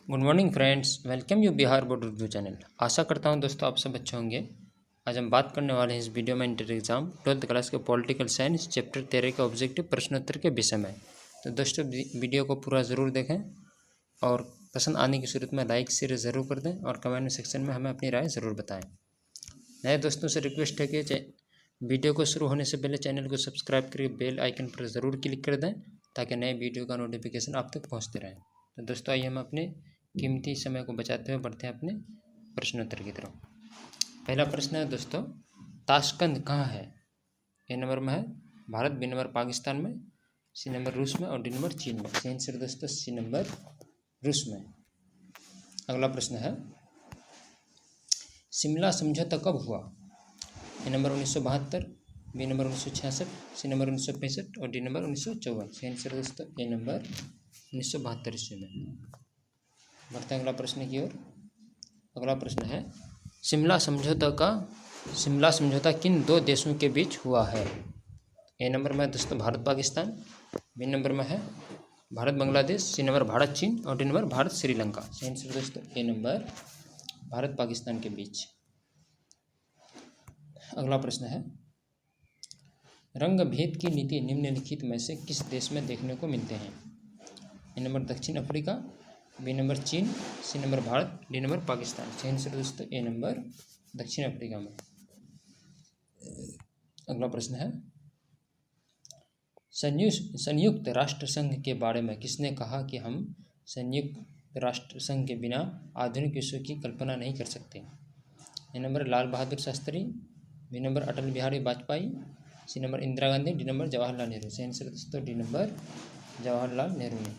Good morning friends, welcome you Bihar board Urdu channel. आशा करता हूं दोस्तों आप सब अच्छे होंगे। आज हम बात करने वाले हैं इस वीडियो में इंटर एग्जाम 12th क्लास के पॉलिटिकल साइंस चैप्टर 13 के ऑब्जेक्टिव प्रश्नोत्तर के विषय में। तो दोस्तों वीडियो को पूरा ज़रूर देखें और पसंद आने की सूरत में लाइक शेयर ज़रूर कर दें और कमेंट सेक्शन में हमें अपनी राय ज़रूर बताएँ। नए दोस्तों से रिक्वेस्ट है कि वीडियो को शुरू होने से पहले चैनल को सब्सक्राइब करके बेल आइकन पर ज़रूर क्लिक कर दें ताकि नए वीडियो का नोटिफिकेशन आप तक पहुँचते रहें। तो दोस्तों आइए हम अपने कीमती समय को बचाते हुए बढ़ते हैं अपने प्रश्नोत्तर की तरफ। पहला प्रश्न है दोस्तों, ताशकंद कहाँ है? ए नंबर में है भारत, बी नंबर पाकिस्तान में, सी नंबर रूस में और डी नंबर चीन में। सही आंसर दोस्तों सी नंबर रूस में। अगला प्रश्न है, शिमला समझौता कब हुआ? A number 1972, B number 1966, C number 1965 और डी नंबर 1954। सही आंसर दोस्तों ए नंबर 1972 ईस्वी में। बढ़ते हैं अगला प्रश्न की ओर। अगला प्रश्न है, शिमला समझौता किन दो देशों के बीच हुआ है? ए नंबर में है दोस्तों भारत पाकिस्तान, बी नंबर में है भारत बांग्लादेश, सी नंबर भारत चीन और डी नंबर भारत श्रीलंका। सही आंसर दोस्तों ए नंबर भारत पाकिस्तान के बीच। अगला प्रश्न है, रंग भेद की नीति निम्नलिखित में से किस देश में देखने को मिलते हैं? ए नंबर दक्षिण अफ्रीका, बी नंबर चीन, C number Bharat, D number Pakistan. सही आंसर दोस्तों ए नंबर दक्षिण अफ्रीका में। अगला प्रश्न है, संयुक्त राष्ट्र संघ के बारे में किसने कहा कि हम संयुक्त राष्ट्र संघ के बिना आधुनिक विश्व की कल्पना नहीं कर सकते? A number Lal Bahadur Shastri, B number Atal Bihari Vajpayee, C number Indira Gandhi, D number Jawaharlal Nehru. सही आंसर दोस्तों डी नंबर जवाहरलाल नेहरू ने।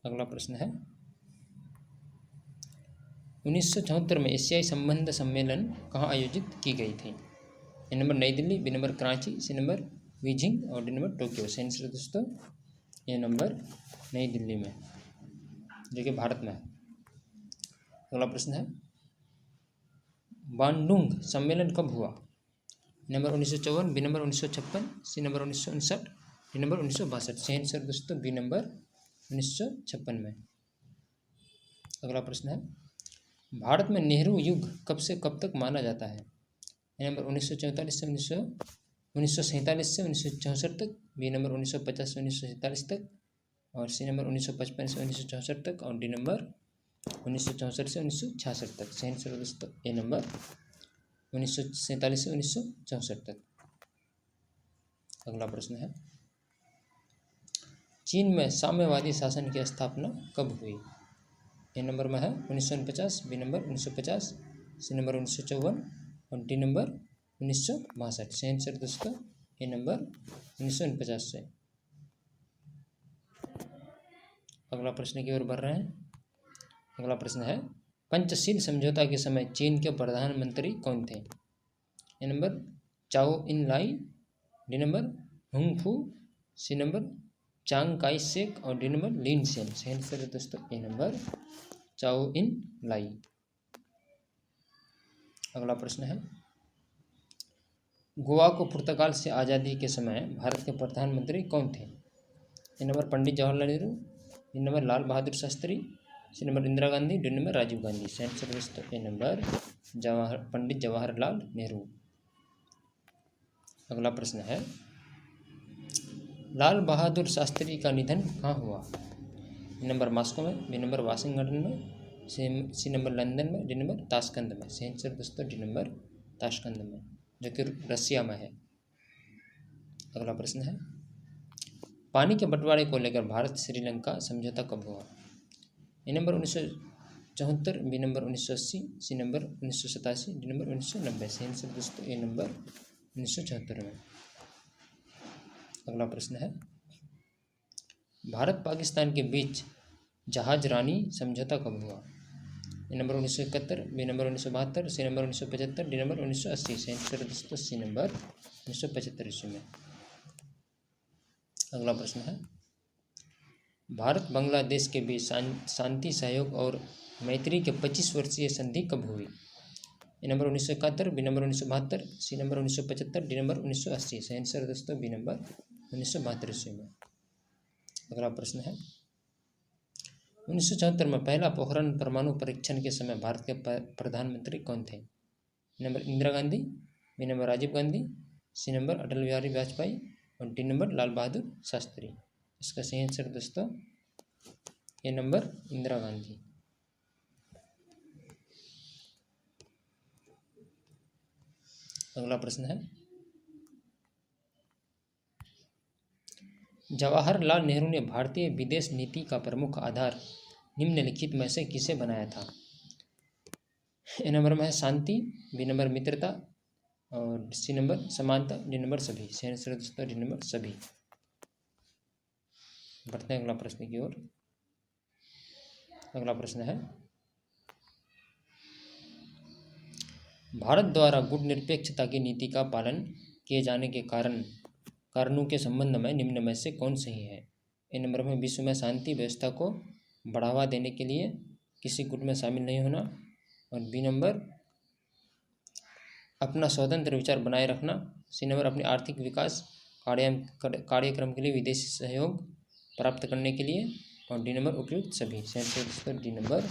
अगला प्रश्न है, 1974 में एशियाई संबंध सम्मेलन कहाँ आयोजित की गई थी? ए नंबर नई Delhi, B number Karachi, C number Beijing और डी नंबर टोक्यो। सही आंसर दोस्तों ए नंबर नई दिल्ली में, जो कि भारत में है। अगला प्रश्न है, बांडुंग सम्मेलन कब हुआ? Number 1954, B number 1956, C number 1959, D number 1962। सही आंसर दोस्तों बी नंबर 1956 में। अगला प्रश्न है, भारत में नेहरू युग कब से कब तक माना जाता है? ए नंबर 1947 से 1947 से 1964 तक, बी नंबर 1950 से 1947 तक और सी नंबर 1955 से 1964 तक और डी नंबर 1964 से 1966 तक। सही आंसर दोस्तों ए नंबर 1947 से 1964 तक। अगला प्रश्न है, चीन में साम्यवादी शासन की स्थापना कब हुई? ए नंबर में है 1949, बी नंबर 1950, सी नंबर 1954 और डी नंबर 1962। सही आंसर दोस्तों ए नंबर 1949 से। अगला प्रश्न की ओर बढ़ रहे हैं। अगला प्रश्न है, पंचशील समझौता के समय चीन के प्रधानमंत्री कौन थे? ए नंबर चाओ इन लाई, डी नंबर हुंग फू, सी नंबर चांग काई शेक और डी नंबर लिन सेन। सही आंसर दोस्तों ए नंबर चाओ इन लाई। अगला प्रश्न है, गोवा को पुर्तगाल से आज़ादी के समय भारत के प्रधानमंत्री कौन थे? A number Pandit Jawaharlal Nehru, B number Lal Bahadur Shastri, C number Indira Gandhi, D number Rajiv Gandhi. सही आंसर दोस्तों ए नंबर पंडित जवाहरलाल नेहरू। अगला प्रश्न है, लाल बहादुर शास्त्री का निधन कहाँ हुआ? ए नंबर मॉस्को में, बी नंबर वाशिंगटन में, सी नंबर लंदन में, डी नंबर ताशकंद में। सही आंसर दोस्तों डी नंबर ताशकंद में, जो कि रसिया में है। अगला प्रश्न है, पानी के बंटवारे को लेकर भारत श्रीलंका समझौता कब हुआ? A number 1974, B number 1980, C number 1987, D number 1990। सही आंसर दोस्तों ए नंबर 1974 में। अगला प्रश्न है, भारत पाकिस्तान के बीच जहाज रानी समझौता कब हुआ? A number 1971, B number 1972, C number 1975, D number 1980। सही आंसर दोस्तों सी नंबर 1975 ईस्वी में। अगला प्रश्न है, भारत बांग्लादेश के बीच शांति सहयोग और मैत्री के 25 वर्षीय संधि कब हुई? A number 1971, B number 1972, C number 1975, D number 1980। सही आंसर दोस्तों बी नंबर 1972 ईस्वी में। अगला प्रश्न है, 1974 में पहला पोखरण परमाणु परीक्षण के समय भारत के प्रधानमंत्री कौन थे? Number Indira Gandhi, B number Rajiv Gandhi, C number Atal Bihari Vajpayee और डी नंबर लाल बहादुर शास्त्री। इसका सही आंसर दोस्तों ए नंबर इंदिरा गांधी। अगला प्रश्न है, जवाहरलाल नेहरू ने भारतीय विदेश नीति का प्रमुख आधार निम्नलिखित में से किसे बनाया था? ए नंबर में है शांति, बी नंबर मित्रता और सी नंबर समानता, डी नंबर सभी। सही आंसर दोस्तों डी नंबर सभी। बढ़ते हैं अगला प्रश्न की ओर। अगला प्रश्न है, भारत द्वारा गुटनिरपेक्षता की नीति का पालन किए जाने के कारणों के संबंध में निम्न में से कौन सही है? ए नंबर में विश्व में शांति व्यवस्था को बढ़ावा देने के लिए किसी गुट में शामिल नहीं होना और बी नंबर अपना स्वतंत्र विचार बनाए रखना, सी नंबर अपने आर्थिक विकास कार्यक्रम के लिए विदेशी सहयोग प्राप्त करने के लिए और डी नंबर उपयुक्त सभी। सही डी नंबर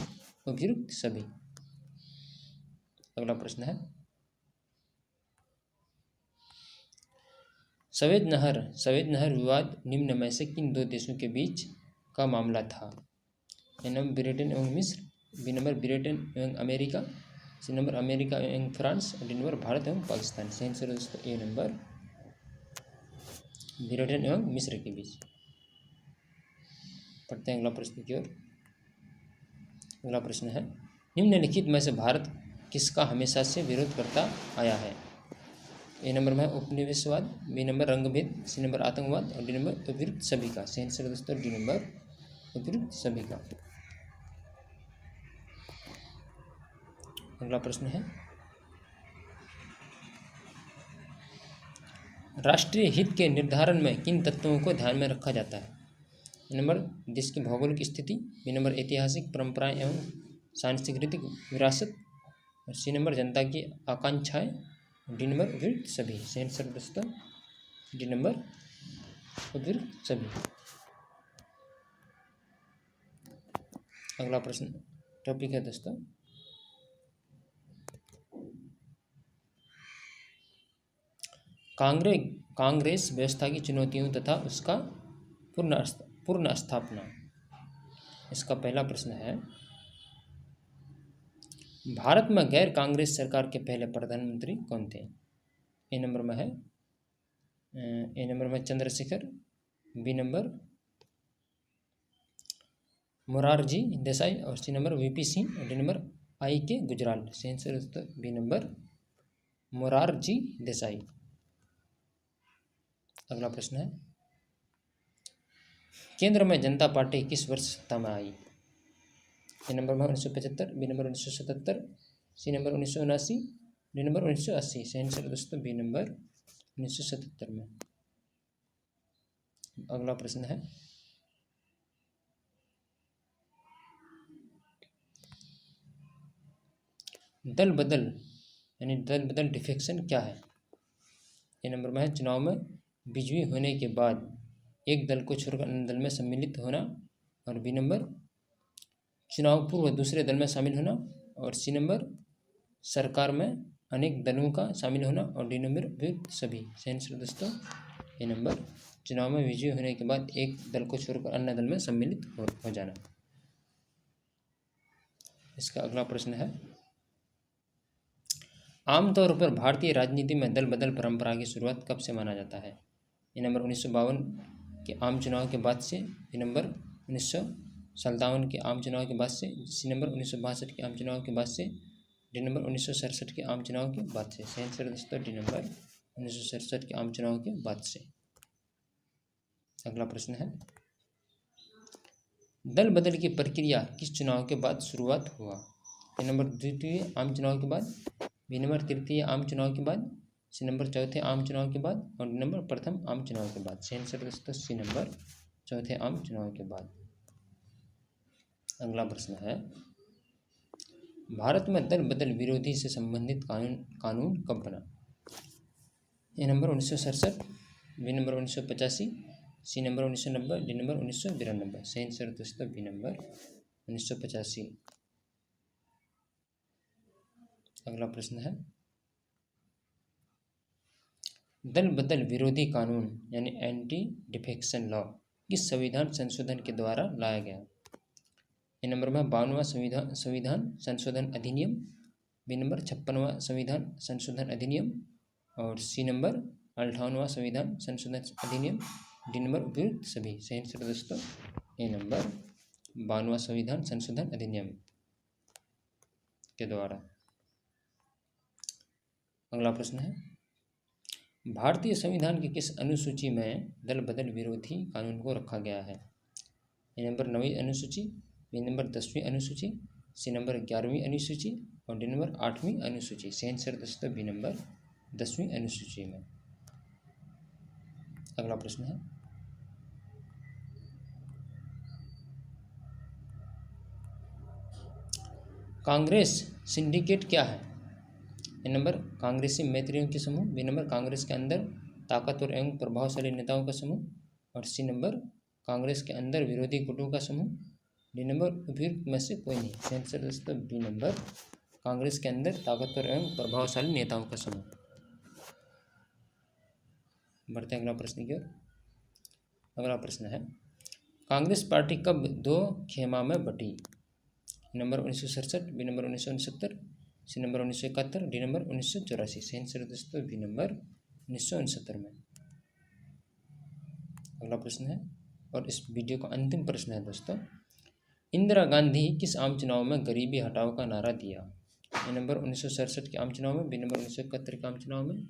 उपयुक्त सभी। अगला प्रश्न है, सवेद नहर विवाद निम्न में से किन दो देशों के बीच का मामला था? ए नंबर ब्रिटेन एवं मिस्र, बी नंबर ब्रिटेन एवं अमेरिका, सी नंबर अमेरिका एवं फ्रांस और डी नंबर भारत एवं पाकिस्तान। सही आंसर दोस्तों ए नंबर ब्रिटेन एवं मिस्र के बीच। पढ़ते हैं अगला प्रश्न की ओर। अगला प्रश्न है, निम्नलिखित में से भारत किसका हमेशा से विरोध करता आया है? ए नंबर में उपनिवेशवाद, बी नंबर रंगभेद, सी नंबर आतंकवाद और डी नंबर उपयुक्त सभी का। सही आंसर दोस्तों डी नंबर उपयुक्त सभी का। अगला प्रश्न है, राष्ट्रीय हित के निर्धारण में किन तत्वों को ध्यान में रखा जाता है? नंबर देश की भौगोलिक स्थिति, बी नंबर ऐतिहासिक परंपराएं एवं सांस्कृतिक विरासत और सी नंबर जनता की आकांक्षाएं, डी नंबर उपयुक्त सभी। सही आंसर दोस्तों डी नंबर उपयुक्त सभी। अगला प्रश्न टॉपिक है दोस्तों, कांग्रेस व्यवस्था की चुनौतियों तथा उसका पूर्ण स्थापना। इसका पहला प्रश्न है, भारत में गैर कांग्रेस सरकार के पहले प्रधानमंत्री कौन थे? ए नंबर में चंद्रशेखर, बी नंबर मोरारजी देसाई और सी नंबर वीपी सिंह और डी नंबर आई के गुजराल। सही आंसर दोस्तों बी नंबर मोरारजी देसाई। अगला प्रश्न है, केंद्र में जनता पार्टी किस वर्ष सत्ता में आई? ए नंबर में 1975, B number 1977, C number 1979, D number 1980। सही आंसर दोस्तों बी नंबर 1977 में। अगला प्रश्न है, दल बदल डिफेक्शन क्या है? ए नंबर में है चुनाव में विजयी होने के बाद एक दल को छोड़कर अन्य दल में सम्मिलित होना और बी नंबर चुनाव पूर्व दूसरे दल में शामिल होना और सी नंबर सरकार में अनेक दलों का शामिल होना और डी नंबर उपयुक्त सभी। सही आंसर दोस्तों ए नंबर चुनाव में विजयी होने के बाद एक दल को छोड़कर अन्य दल में सम्मिलित हो जाना। इसका अगला प्रश्न है, आमतौर पर भारतीय राजनीति में दल बदल परंपरा की शुरुआत कब से माना जाता है? ये नंबर 1952 के आम चुनाव के बाद से, ये नंबर 1957 के आम चुनाव के बाद से, सी नंबर 1962 के आम चुनाव के बाद से, डी नंबर 1967 के आम चुनाव के बाद से। सही आंसर दोस्तों डी नंबर 1967 के आम चुनाव के बाद से। अगला प्रश्न है, दल बदल की प्रक्रिया किस चुनाव के बाद शुरुआत हुआ? ए नंबर द्वितीय आम चुनाव के बाद, बी नंबर तृतीय आम चुनाव के बाद, सी नंबर चौथे आम चुनाव के बाद और डी नंबर प्रथम आम चुनाव के बाद। सही आंसर दोस्तों सी नंबर चौथे आम चुनाव के बाद। अगला प्रश्न है, भारत में दल बदल विरोधी से संबंधित कानून कब बना? A number 1967, B number 1985, C number 1990, D number 1992। सही आंसर दोस्तों बी नंबर 1985। अगला प्रश्न है, दल बदल विरोधी कानून यानी एंटी डिफेक्शन लॉ किस संविधान संशोधन के द्वारा लाया गया? ए नंबर में 52वां संविधान संशोधन अधिनियम, बी नंबर 56वां संविधान संशोधन अधिनियम, और सी नंबर 58वां संविधान संशोधन अधिनियम, डी नंबर उपयुक्त सभी। सही आंसर दोस्तों ए नंबर 52वां संविधान संशोधन अधिनियम के द्वारा। अगला प्रश्न है, भारतीय संविधान की किस अनुसूची में दल बदल विरोधी कानून को रखा गया है? ए नंबर 9वीं अनुसूची, बी नंबर 10वीं अनुसूची, सी नंबर 11वीं अनुसूची, और डी नंबर 8वीं अनुसूची। सही आंसर दोस्तों बी नंबर 10वीं अनुसूची में। अगला प्रश्न है, कांग्रेस सिंडिकेट क्या है? ए नंबर कांग्रेसी मैत्रियों के समूह, बी नंबर कांग्रेस के अंदर ताकतवर एवं प्रभावशाली नेताओं का समूह, और सी नंबर कांग्रेस के अंदर विरोधी गुटों का समूह, डी नंबर उपयुक्त में से कोई नहीं। सही आंसर दोस्तों बी नंबर कांग्रेस के अंदर ताकतवर एवं प्रभावशाली नेताओं का समूह। बढ़ते हैं अगला प्रश्न की ओर। अगला प्रश्न है, कांग्रेस पार्टी कब दो खेमा में बटी? Number 1967, B number 1969, C number 1971, D number 1984। सही आंसर दोस्तों बी नंबर 1969 में। अगला प्रश्न है और इस वीडियो का अंतिम प्रश्न है दोस्तों, इंदिरा गांधी किस आम चुनाव में गरीबी हटाओ का नारा दिया? ए नंबर 1967 के आम चुनाव में, बी नंबर 1971 के आम चुनाव में,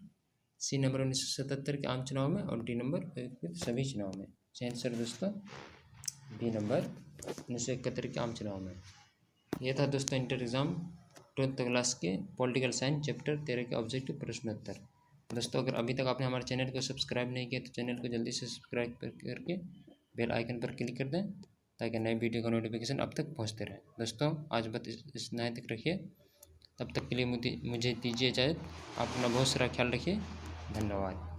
सी नंबर 1977 के आम चुनाव में, और डी नंबर सभी चुनाव में। सही आंसर दोस्तों बी नंबर 1971 के आम चुनाव में। यह था दोस्तों इंटर एग्ज़ाम 12th क्लास के पॉलिटिकल साइंस चैप्टर 13 के ऑब्जेक्टिव प्रश्नोत्तर। दोस्तों अगर अभी तक आपने हमारे चैनल को सब्सक्राइब नहीं किया तो चैनल को जल्दी से सब्सक्राइब करके बेल आइकन पर क्लिक कर दें ताकि नए वीडियो का नोटिफिकेशन अब तक पहुंचते रहे। दोस्तों आज बस इस नए तक रखिए, तब तक के लिए मुझे दीजिए इजाज़त। आप अपना बहुत सारा ख्याल रखिए। धन्यवाद।